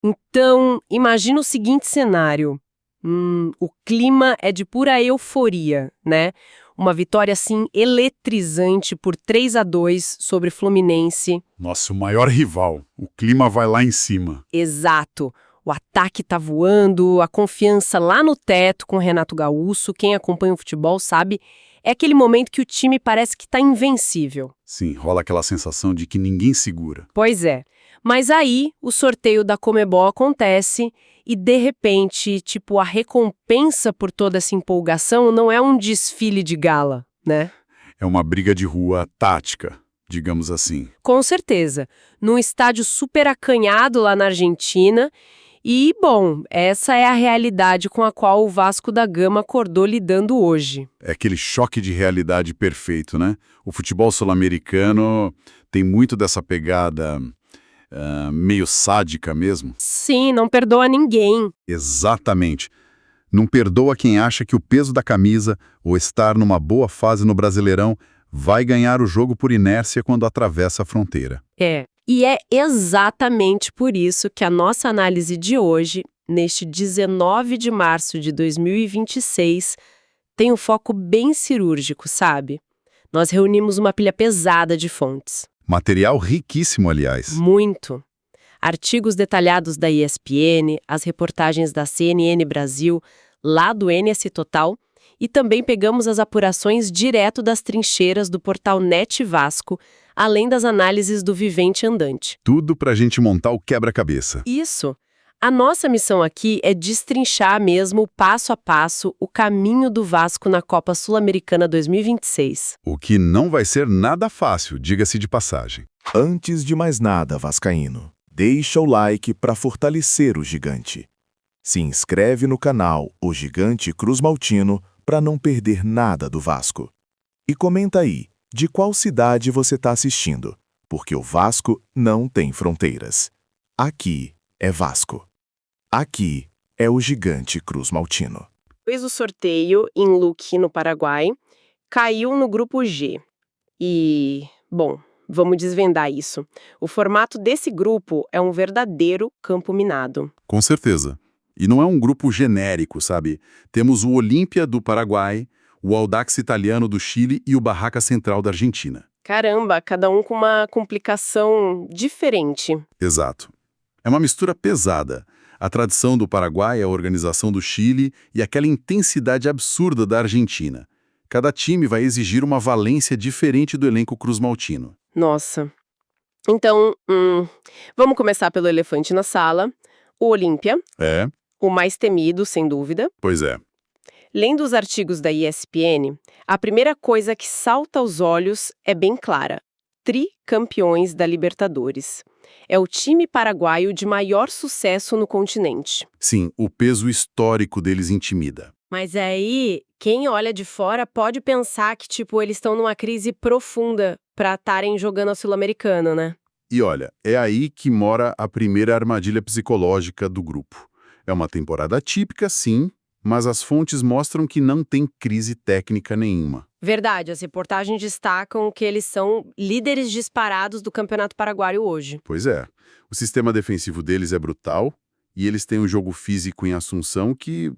Então, imagina o seguinte cenário. O clima é de pura euforia, né? Uma vitória, assim, eletrizante por 3-2 sobre Fluminense. Nosso maior rival. O clima vai lá em cima. Exato. O ataque tá voando, a confiança lá no teto com o Renato Gaúcho. Quem acompanha o futebol sabe, é aquele momento que o time parece que tá invencível. Sim, rola aquela sensação de que ninguém segura. Pois é. Mas aí, o sorteio da Conmebol acontece e, de repente, tipo, a recompensa por toda essa empolgação não é um desfile de gala, né? É uma briga de rua tática, digamos assim. Com certeza. Num estádio super acanhado lá na Argentina. E, bom, essa é a realidade com a qual o Vasco da Gama acordou lidando hoje. É aquele choque de realidade perfeito, né? O futebol sul-americano tem muito dessa pegada meio sádica mesmo. Sim, não perdoa ninguém. Exatamente. Não perdoa quem acha que o peso da camisa ou estar numa boa fase no Brasileirão vai ganhar o jogo por inércia quando atravessa a fronteira. É. E é exatamente por isso que a nossa análise de hoje, neste 19 de março de 2026, tem um foco bem cirúrgico, sabe? Nós reunimos uma pilha pesada de fontes. Material riquíssimo, aliás. Muito. Artigos detalhados da ESPN, as reportagens da CNN Brasil, lá do NS Total, e também pegamos as apurações direto das trincheiras do portal Net Vasco, além das análises do Vivente Andante. Tudo pra gente montar o quebra-cabeça. Isso. A nossa missão aqui é destrinchar mesmo, passo a passo, o caminho do Vasco na Copa Sul-Americana 2026. O que não vai ser nada fácil, diga-se de passagem. Antes de mais nada, vascaíno, deixa o like para fortalecer o gigante. Se inscreve no canal O Gigante Cruz Maltino para não perder nada do Vasco. E comenta aí, de qual cidade você está assistindo, porque o Vasco não tem fronteiras. Aqui é Vasco. Aqui é o Gigante Cruz Maltino. Fez o sorteio em Luque, no Paraguai, caiu no grupo G. E, bom, vamos desvendar isso. O formato desse grupo é um verdadeiro campo minado. Com certeza. E não é um grupo genérico, sabe? Temos o Olímpia do Paraguai, o Audax italiano do Chile e o Barraca Central da Argentina. Caramba, cada um com uma complicação diferente. Exato. É uma mistura pesada. A tradição do Paraguai, a organização do Chile e aquela intensidade absurda da Argentina. Cada time vai exigir uma valência diferente do elenco cruzmaltino. Nossa. Então, vamos começar pelo elefante na sala. O Olímpia, É, o mais temido, sem dúvida. pois é. Lendo os artigos da ESPN, a primeira coisa que salta aos olhos é bem clara. Tricampeões da Libertadores. É o time paraguaio de maior sucesso no continente. Sim, o peso histórico deles intimida. Mas aí, quem olha de fora pode pensar que, tipo, eles estão numa crise profunda pra estarem jogando a Sul-Americana, né? E olha, é aí que mora a primeira armadilha psicológica do grupo. É uma temporada típica, sim, mas as fontes mostram que não tem crise técnica nenhuma. Verdade, as reportagens destacam que eles são líderes disparados do Campeonato Paraguaio hoje. Pois é, o sistema defensivo deles é brutal e eles têm um jogo físico em Assunção que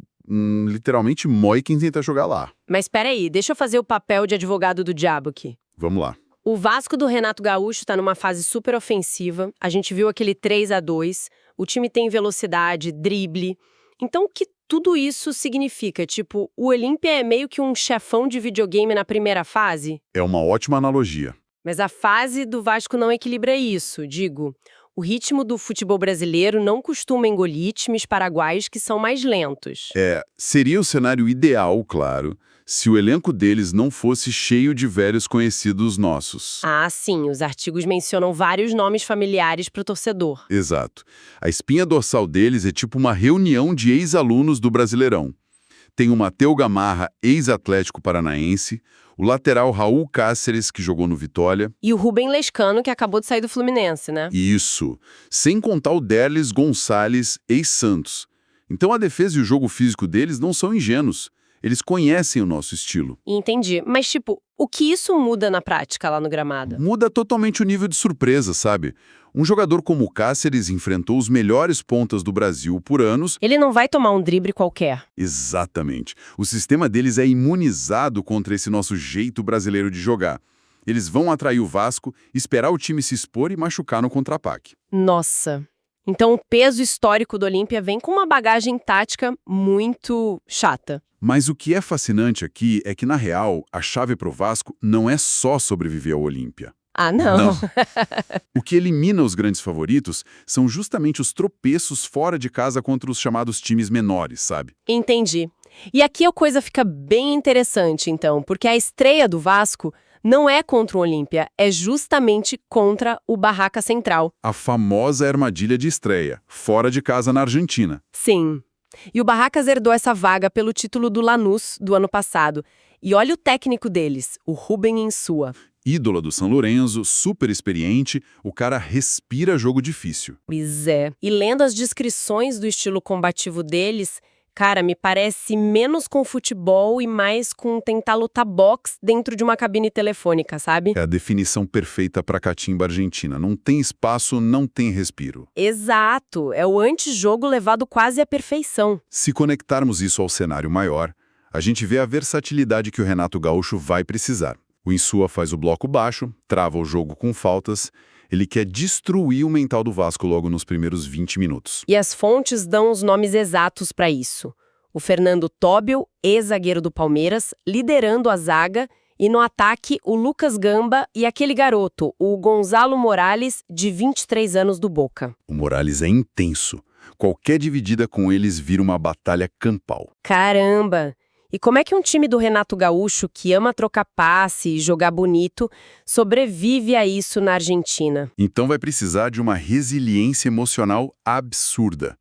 literalmente mói quem tenta jogar lá. Mas peraí, deixa eu fazer o papel de advogado do diabo aqui. Vamos lá. O Vasco do Renato Gaúcho tá numa fase super ofensiva, a gente viu aquele 3-2, o time tem velocidade, drible. Então, o que tudo isso significa? Tipo, o Olímpia é meio que um chefão de videogame na primeira fase? É uma ótima analogia. Mas a fase do Vasco não equilibra isso, digo. O ritmo do futebol brasileiro não costuma engolir times paraguaios que são mais lentos. Seria o cenário ideal, claro, se o elenco deles não fosse cheio de velhos conhecidos nossos. Ah, sim, os artigos mencionam vários nomes familiares para o torcedor. Exato. A espinha dorsal deles é tipo uma reunião de ex-alunos do Brasileirão. Tem o Mateu Gamarra, ex-Atlético Paranaense, o lateral Raul Cáceres, que jogou no Vitória. E o Rubem Lescano, que acabou de sair do Fluminense, né? Isso. Sem contar o Derlis Gonçalves, ex-Santos. Então a defesa e o jogo físico deles não são ingênuos. Eles conhecem o nosso estilo. Entendi. Mas, tipo, o que isso muda na prática lá no gramado? Muda totalmente o nível de surpresa, sabe? Um jogador como o Cáceres enfrentou os melhores pontas do Brasil por anos. Ele não vai tomar um drible qualquer. Exatamente. O sistema deles é imunizado contra esse nosso jeito brasileiro de jogar. Eles vão atrair o Vasco, esperar o time se expor e machucar no contra-ataque. Nossa. Então o peso histórico do Olímpia vem com uma bagagem tática muito chata. Mas o que é fascinante aqui é que, na real, a chave pro Vasco não é só sobreviver ao Olímpia. Ah, não. O que elimina os grandes favoritos são justamente os tropeços fora de casa contra os chamados times menores, sabe? Entendi. E aqui a coisa fica bem interessante, então, porque a estreia do Vasco não é contra o Olímpia, é justamente contra o Barraca Central. A famosa armadilha de estreia, fora de casa na Argentina. Sim. E o Barracas herdou essa vaga pelo título do Lanús do ano passado. E olha o técnico deles, o Rubem Insua. Ídola do São Lourenço, super experiente, o cara respira jogo difícil. Pois é. E lendo as descrições do estilo combativo deles, cara, me parece menos com futebol e mais com tentar lutar boxe dentro de uma cabine telefônica, sabe? É a definição perfeita pra catimba argentina. Não tem espaço, não tem respiro. Exato. É o antijogo levado quase à perfeição. Se conectarmos isso ao cenário maior, a gente vê a versatilidade que o Renato Gaúcho vai precisar. O Insua faz o bloco baixo, trava o jogo com faltas. Ele quer destruir o mental do Vasco logo nos primeiros 20 minutos. E as fontes dão os nomes exatos para isso. O Fernando Tóbil, ex-zagueiro do Palmeiras, liderando a zaga, e no ataque o Lucas Gamba e aquele garoto, o Gonzalo Morales, de 23 anos do Boca. O Morales é intenso. Qualquer dividida com eles vira uma batalha campal. Caramba! E como é que um time do Renato Gaúcho, que ama trocar passe e jogar bonito, sobrevive a isso na Argentina? Então vai precisar de uma resiliência emocional absurda.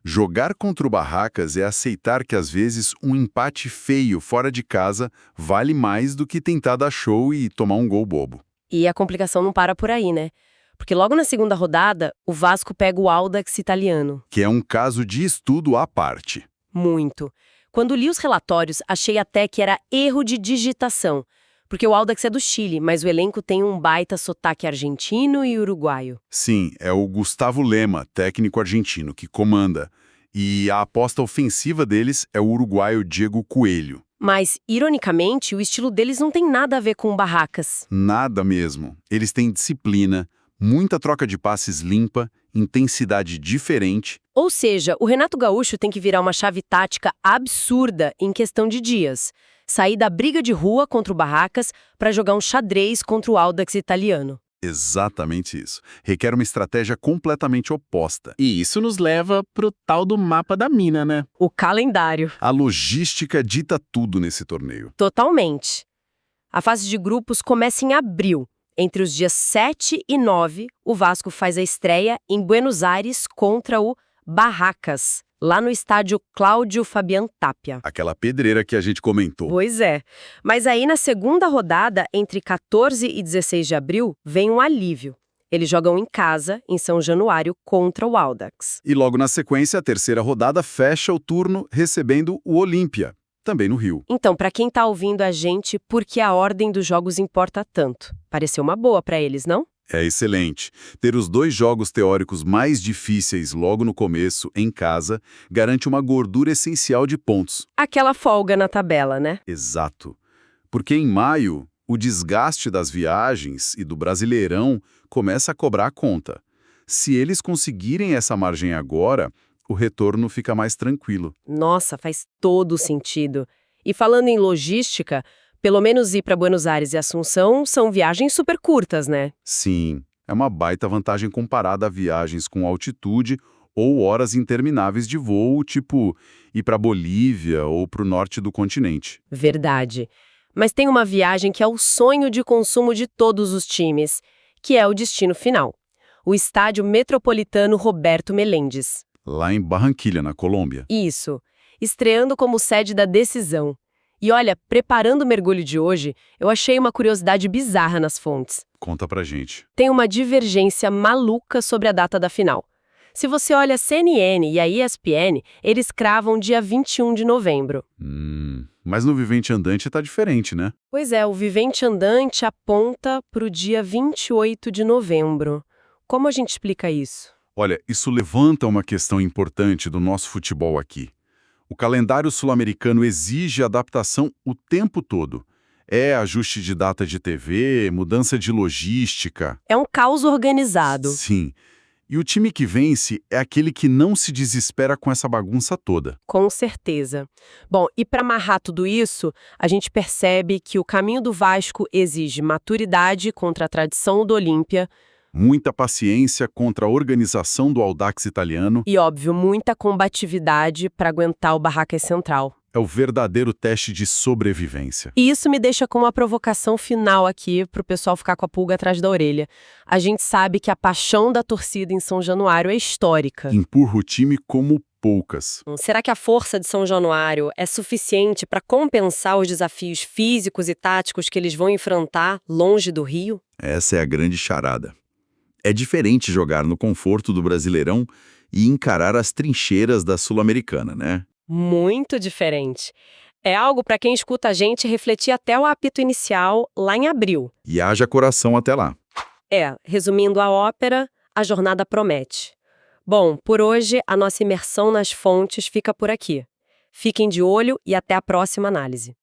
Jogar contra o Barracas é aceitar que às vezes um empate feio fora de casa vale mais do que tentar dar show e tomar um gol bobo. E a complicação não para por aí, né? Porque logo na segunda rodada, o Vasco pega o Audax italiano. Que é um caso de estudo à parte. Muito. Quando li os relatórios, achei até que era erro de digitação, porque o Audax é do Chile, mas o elenco tem um baita sotaque argentino e uruguaio. Sim, é o Gustavo Lema, técnico argentino, que comanda. E a aposta ofensiva deles é o uruguaio Diego Coelho. Mas, ironicamente, o estilo deles não tem nada a ver com o Barracas. Nada mesmo. Eles têm disciplina, muita troca de passes limpa, intensidade diferente. Ou seja, o Renato Gaúcho tem que virar uma chave tática absurda em questão de dias. Sair da briga de rua contra o Barracas para jogar um xadrez contra o Audax italiano. Exatamente isso. Requer uma estratégia completamente oposta. E isso nos leva pro tal do mapa da mina, né? O calendário. A logística dita tudo nesse torneio. Totalmente. A fase de grupos começa em abril. Entre os dias 7 e 9, o Vasco faz a estreia em Buenos Aires contra o Barracas, lá no estádio Cláudio Fabian Tapia. Aquela pedreira que a gente comentou. Pois é. Mas aí na segunda rodada, entre 14 e 16 de abril, vem um alívio. Eles jogam em casa, em São Januário, contra o Audax. E logo na sequência, a terceira rodada fecha o turno recebendo o Olímpia, também no Rio. Então, para quem tá ouvindo a gente, por que a ordem dos jogos importa tanto? Pareceu uma boa para eles, não? É excelente. Ter os dois jogos teóricos mais difíceis logo no começo, em casa, garante uma gordura essencial de pontos. Aquela folga na tabela, né? Exato. Porque em maio, o desgaste das viagens e do Brasileirão começa a cobrar a conta. Se eles conseguirem essa margem agora, o retorno fica mais tranquilo. Nossa, faz todo sentido. E falando em logística, pelo menos ir para Buenos Aires e Assunção são viagens super curtas, né? Sim, é uma baita vantagem comparada a viagens com altitude ou horas intermináveis de voo, tipo ir para Bolívia ou para o norte do continente. Verdade. Mas tem uma viagem que é o sonho de consumo de todos os times, que é o destino final. O Estádio Metropolitano Roberto Meléndez. Lá em Barranquilla, na Colômbia. Isso. Estreando como sede da decisão. E olha, preparando o mergulho de hoje, eu achei uma curiosidade bizarra nas fontes. Conta pra gente. Tem uma divergência maluca sobre a data da final. Se você olha a CNN e a ESPN, eles cravam dia 21 de novembro. Mas no Vivente Andante tá diferente, né? Pois é, o Vivente Andante aponta para o dia 28 de novembro. Como a gente explica isso? Olha, isso levanta uma questão importante do nosso futebol aqui. O calendário sul-americano exige adaptação o tempo todo. É ajuste de data de TV, mudança de logística. É um caos organizado. Sim. E o time que vence é aquele que não se desespera com essa bagunça toda. Com certeza. Bom, e para amarrar tudo isso, a gente percebe que o caminho do Vasco exige maturidade contra a tradição do Olímpia Muita paciência contra a organização do Audax italiano. e, óbvio, muita combatividade para aguentar o Barracas Central. É o verdadeiro teste de sobrevivência. E isso me deixa com uma provocação final aqui para o pessoal ficar com a pulga atrás da orelha. A gente sabe que a paixão da torcida em São Januário é histórica. Empurra o time como poucas. Será que a força de São Januário é suficiente para compensar os desafios físicos e táticos que eles vão enfrentar longe do Rio? Essa é a grande charada. É diferente jogar no conforto do Brasileirão e encarar as trincheiras da Sul-Americana, né? Muito diferente. É algo para quem escuta a gente refletir até o apito inicial lá em abril. E haja coração até lá. Resumindo a ópera, a jornada promete. Bom, por hoje a nossa imersão nas fontes fica por aqui. Fiquem de olho e até a próxima análise.